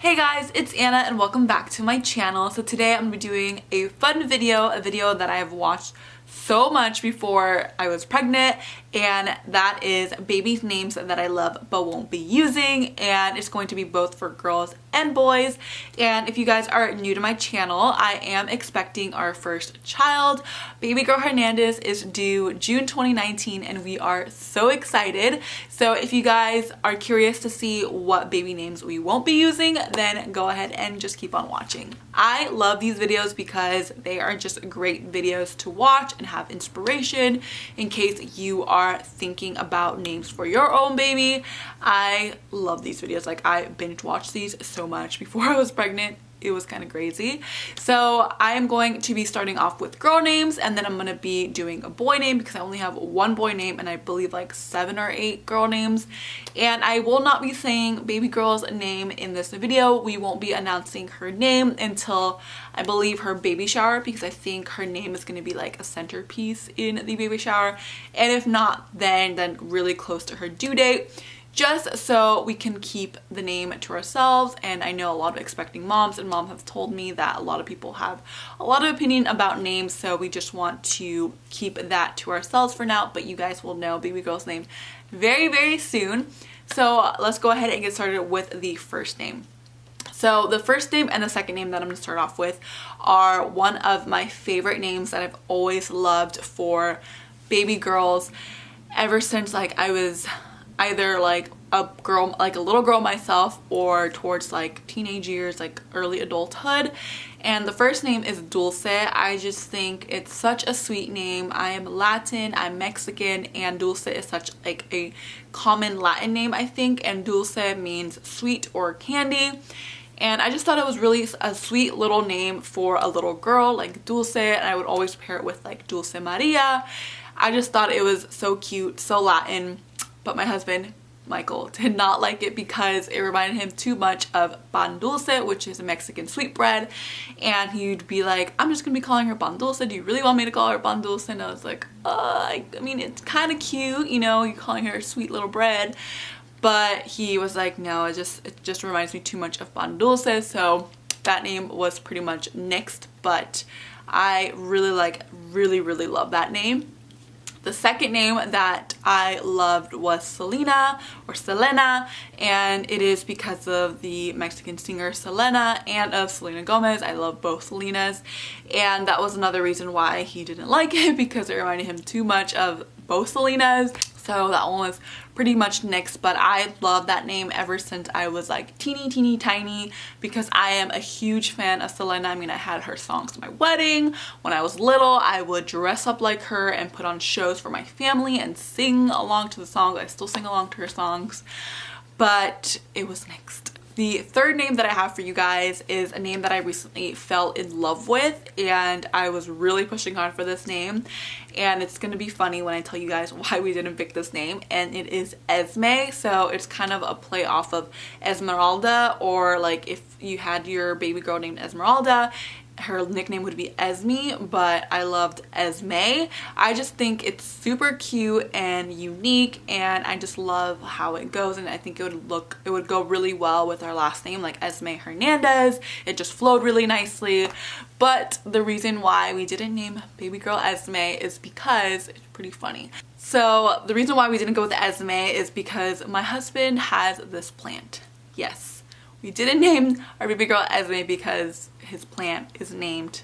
Hey guys, it's Anna and welcome back to my channel. So today I'm going to be doing a fun video, a video that I have watched so much before I was pregnant, and that is baby names that I love but won't be using, and it's going to be both for girls and boys. And if you guys are new to my channel, I am expecting our first child. Baby girl Hernandez is due June 2019 and we are so excited. So if you guys are curious to see what baby names we won't be using, then go ahead and just keep on watching. I love these videos because they are just great videos to watch and have inspiration in case you are thinking about names for your own baby. I love these videos. Like, I binge watched these so much before I was pregnant. It was kind of crazy. So I am going to be starting off with girl names, and then I'm going to be doing a boy name because I only have one boy name and I believe like 7 or 8 girl names. And I will not be saying baby girl's name in this video. We won't be announcing her name until I believe her baby shower, because I think her name is going to be like a centerpiece in the baby shower. And if not, then really close to her due date, just so we can keep the name to ourselves. And I know a lot of expecting moms, and moms have told me that a lot of people have a lot of opinion about names, so we just want to keep that to ourselves for now, but you guys will know baby girl's name very soon. So let's go ahead and get started with the first name. So the first name and the second name that I'm going to start off with are one of my favorite names that I've always loved for baby girls ever since like I was either like a girl, like a little girl myself, or towards like teenage years, like early adulthood. And the first name is Dulce. I just think it's such a sweet name. I am Latin, I'm Mexican, and Dulce is such like a common Latin name, I think, and Dulce means sweet or candy. And I just thought it was really a sweet little name for a little girl, like Dulce, and I would always pair it with like Dulce Maria. I just thought it was so cute, so Latin. But my husband, Michael, did not like it because it reminded him too much of pan dulce, which is a Mexican sweetbread. And he'd be like, I'm just gonna be calling her pan dulce. Do you really want me to call her pan dulce? And I was like, I mean, it's kind of cute, you know, you're calling her sweet little bread. But he was like, no, it just reminds me too much of pan dulce. So that name was pretty much nixed, but I really love that name. The second name that I loved was Selina or Selena, and it is because of the Mexican singer Selena and of Selena Gomez. I love both Selenas, and that was another reason why he didn't like it, because it reminded him too much of both Selenas. So that one was pretty much nixed, but I love that name ever since I was like teeny tiny, because I am a huge fan of Selena. I mean, I had her songs at my wedding. When I was little, I would dress up like her and put on shows for my family and sing along to the songs. I still sing along to her songs, but it was nixed. The third name that I have for you guys is a name that I recently fell in love with, and I was really pushing hard for this name, and it's gonna be funny when I tell you guys why we didn't pick this name, and it is Esme. So it's kind of a play off of Esmeralda, or like if you had your baby girl named Esmeralda, her nickname would be Esme, but I loved Esme. I just think it's super cute and unique, and I just love how it goes, and I think it would go really well with our last name, like Esme Hernandez. It just flowed really nicely. But the reason why we didn't name baby girl Esme is because it's pretty funny. So the reason why we didn't go with Esme is because my husband has this plant. Yes, we didn't name our baby girl Esme because his plant is named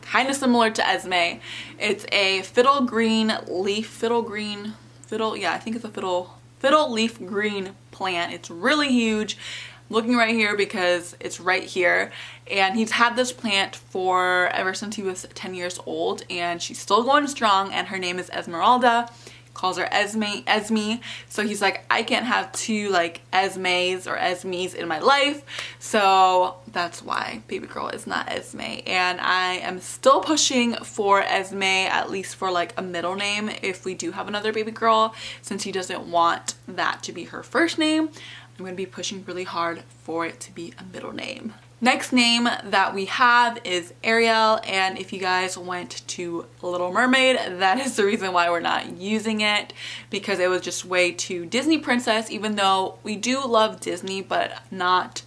kind of similar to Esme. It's a fiddle leaf green plant. It's really huge. I'm looking right here because it's right here, and he's had this plant for ever since he was 10 years old, and she's still going strong, and her name is Esmeralda. Calls her Esme. So he's like, I can't have two like Esmes or Esmes in my life. So that's why baby girl is not Esme. And I am still pushing for Esme, at least for like a middle name if we do have another baby girl, since he doesn't want that to be her first name. I'm going to be pushing really hard for it to be a middle name. Next name that we have is Ariel, and if you guys went to Little Mermaid, that is the reason why we're not using it, because it was just way too Disney princess, even though we do love Disney, but not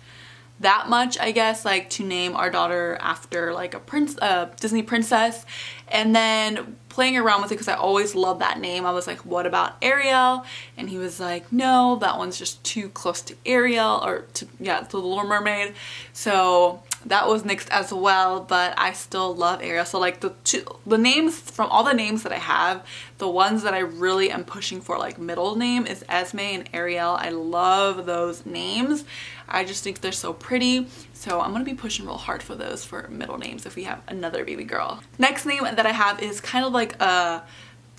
that much, I guess, like to name our daughter after like a Disney princess. And then playing around with it, because I always loved that name, I was like, what about Ariel? And he was like, no, that one's just too close to Ariel, or to, yeah, to the Little Mermaid. So that was nixed as well, but I still love Ariel. So like the names, from all the names that I have, the ones that I really am pushing for like middle name is Esme and Ariel. I love those names. I just think they're so pretty. So I'm gonna be pushing real hard for those for middle names if we have another baby girl. Next name that I have is kind of like a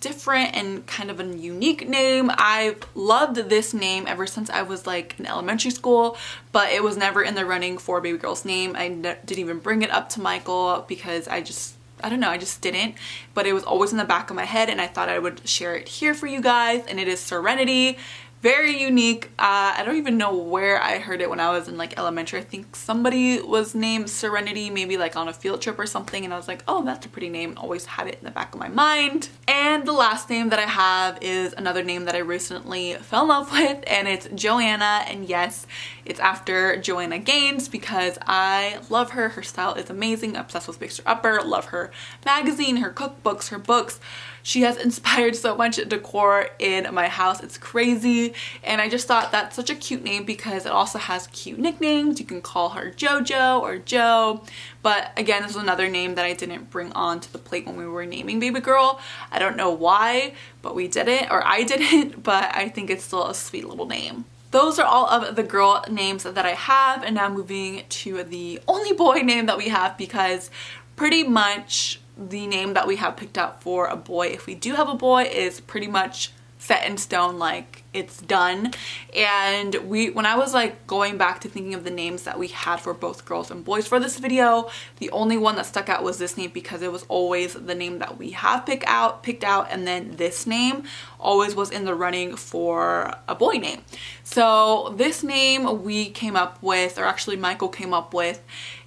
different and kind of a unique name. I've loved this name ever since I was like in elementary school, but it was never in the running for a baby girl's name. I didn't even bring it up to Michael because I don't know, I just didn't, but it was always in the back of my head and I thought I would share it here for you guys, and it is Serenity. Very unique. I don't even know where I heard it when I was in like elementary. I think somebody was named Serenity, maybe like on a field trip or something, and I was like, oh, that's a pretty name, and always had it in the back of my mind. And the last name that I have is another name that I recently fell in love with, and it's Joanna. And yes, it's after Joanna Gaines because I love her. Her style is amazing. Obsessed with Fixer Upper. Love her magazine, her cookbooks, her books. She has inspired so much decor in my house. It's crazy. And I just thought that's such a cute name because it also has cute nicknames. You can call her Jojo or Joe. But again, this is another name that I didn't bring on to the plate when we were naming baby girl. I don't know why, but we didn't, or I didn't, but I think it's still a sweet little name. Those are all of the girl names that I have, and now moving to the only boy name that we have, because pretty much the name that we have picked out for a boy, if we do have a boy, is pretty much set in stone, like it's done. And when I was like going back to thinking of the names that we had for both girls and boys for this video, the only one that stuck out was this name because it was always the name that we have picked out, and then this name always was in the running for a boy name. So this name we came up with, or actually Michael came up with,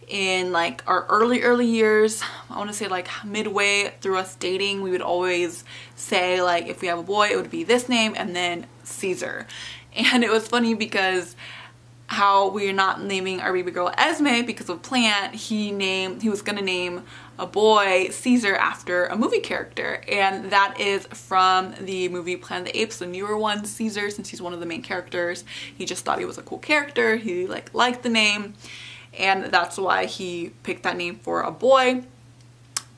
in like our early years. I want to say like midway through us dating, we would always say like if we have a boy it would be this name and then Caesar. And it was funny because how we're not naming our baby girl Esme because of Plant, he was gonna name a boy Caesar after a movie character, and that is from the movie Planet of the Apes, the newer one. Caesar, since he's one of the main characters, he just thought he was a cool character. He liked the name, and that's why he picked that name for a boy.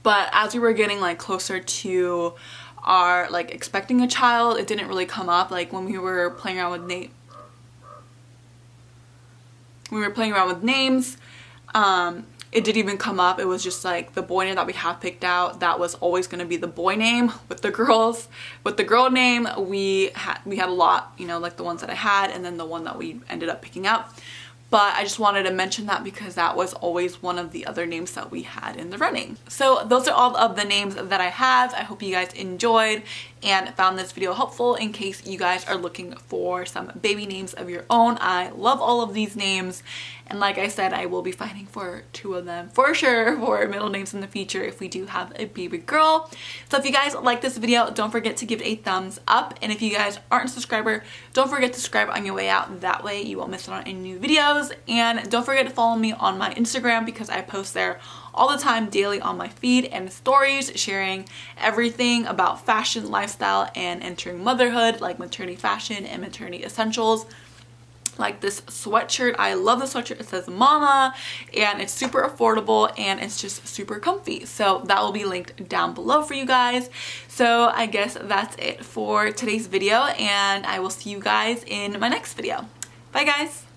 But as we were getting like closer to our like expecting a child, it didn't really come up. Like when we were playing around with names, it didn't even come up. It was just like the boy name that we have picked out, that was always going to be the boy name. With the girl name, we had a lot, you know, like the ones that I had and then the one that we ended up picking out. But I just wanted to mention that because that was always one of the other names that we had in the running. So those are all of the names that I have. I hope you guys enjoyed and found this video helpful in case you guys are looking for some baby names of your own. I love all of these names, and like I said, I will be fighting for 2 of them for sure for middle names in the future if we do have a baby girl. So if you guys like this video, don't forget to give it a thumbs up, and if you guys aren't a subscriber, don't forget to subscribe on your way out. That way you won't miss out on any new videos. And don't forget to follow me on my Instagram because I post there all the time, daily, on my feed and stories, sharing everything about fashion, lifestyle, and entering motherhood, like maternity fashion and maternity essentials. Like this sweatshirt, I love the sweatshirt. It says mama, and it's super affordable and it's just super comfy. So that will be linked down below for you guys. So I guess that's it for today's video, and I will see you guys in my next video. Bye guys.